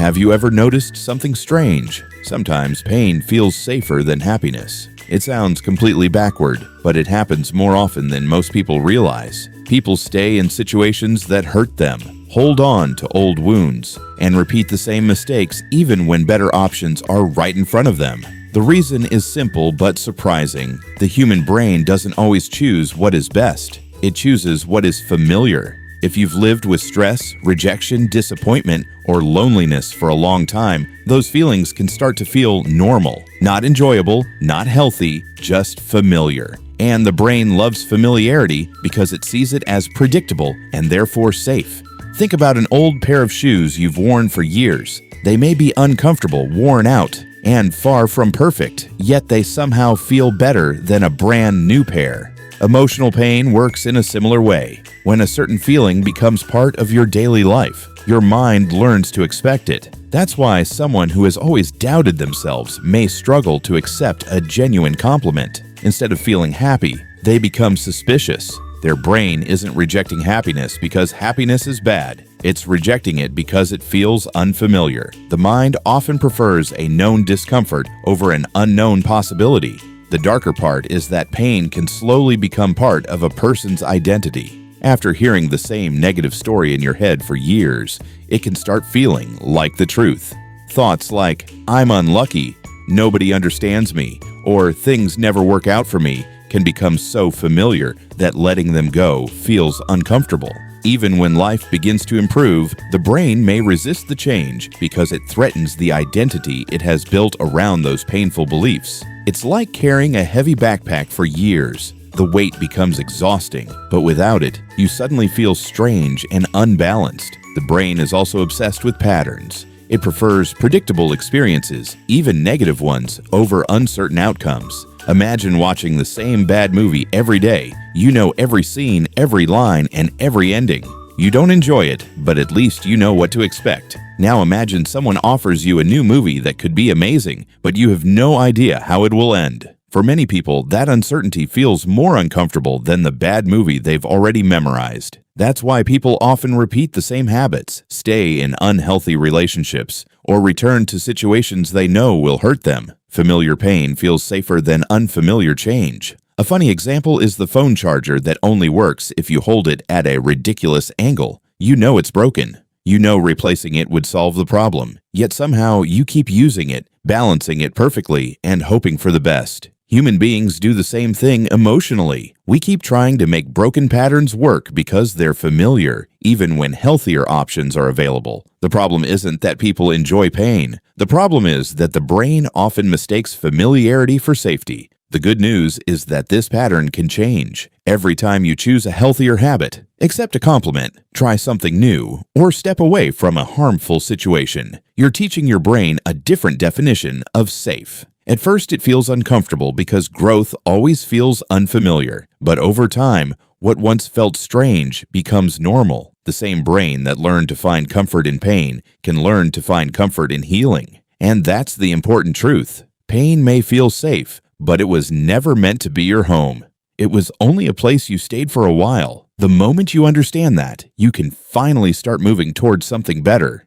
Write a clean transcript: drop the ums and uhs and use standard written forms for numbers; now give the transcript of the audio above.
Have you ever noticed something strange? Sometimes pain feels safer than happiness. It sounds completely backward, but it happens more often than most people realize. People stay in situations that hurt them, hold on to old wounds, and repeat the same mistakes even when better options are right in front of them. The reason is simple but surprising. The human brain doesn't always choose what is best. It chooses what is familiar. If you've lived with stress, rejection, disappointment, or loneliness for a long time, those feelings can start to feel normal. Not enjoyable, not healthy, just familiar. And the brain loves familiarity because it sees it as predictable and therefore safe. Think about an old pair of shoes you've worn for years. They may be uncomfortable, worn out, and far from perfect, yet they somehow feel better than a brand new pair. Emotional pain works in a similar way. When a certain feeling becomes part of your daily life, your mind learns to expect it. That's why someone who has always doubted themselves may struggle to accept a genuine compliment. Instead of feeling happy, they become suspicious. Their brain isn't rejecting happiness because happiness is bad. It's rejecting it because it feels unfamiliar. The mind often prefers a known discomfort over an unknown possibility. The darker part is that pain can slowly become part of a person's identity. After hearing the same negative story in your head for years, it can start feeling like the truth. Thoughts like, "I'm unlucky," "nobody understands me," or "things never work out for me" can become so familiar that letting them go feels uncomfortable. Even when life begins to improve, the brain may resist the change because it threatens the identity it has built around those painful beliefs. It's like carrying a heavy backpack for years. The weight becomes exhausting, but without it, you suddenly feel strange and unbalanced. The brain is also obsessed with patterns. It prefers predictable experiences, even negative ones, over uncertain outcomes. Imagine watching the same bad movie every day. You know every scene, every line, and every ending. You don't enjoy it, but at least you know what to expect. Now imagine someone offers you a new movie that could be amazing, but you have no idea how it will end. For many people, that uncertainty feels more uncomfortable than the bad movie they've already memorized. That's why people often repeat the same habits, stay in unhealthy relationships, or return to situations they know will hurt them. Familiar pain feels safer than unfamiliar change. A funny example is the phone charger that only works if you hold it at a ridiculous angle. You know it's broken. You know replacing it would solve the problem. Yet somehow you keep using it, balancing it perfectly, and hoping for the best. Human beings do the same thing emotionally. We keep trying to make broken patterns work because they're familiar, even when healthier options are available. The problem isn't that people enjoy pain. The problem is that the brain often mistakes familiarity for safety. The good news is that this pattern can change. Every time you choose a healthier habit, accept a compliment, try something new, or step away from a harmful situation, you're teaching your brain a different definition of safe. At first, it feels uncomfortable because growth always feels unfamiliar. But over time, what once felt strange becomes normal. The same brain that learned to find comfort in pain can learn to find comfort in healing. And that's the important truth. Pain may feel safe, but it was never meant to be your home. It was only a place you stayed for a while. The moment you understand that, you can finally start moving towards something better.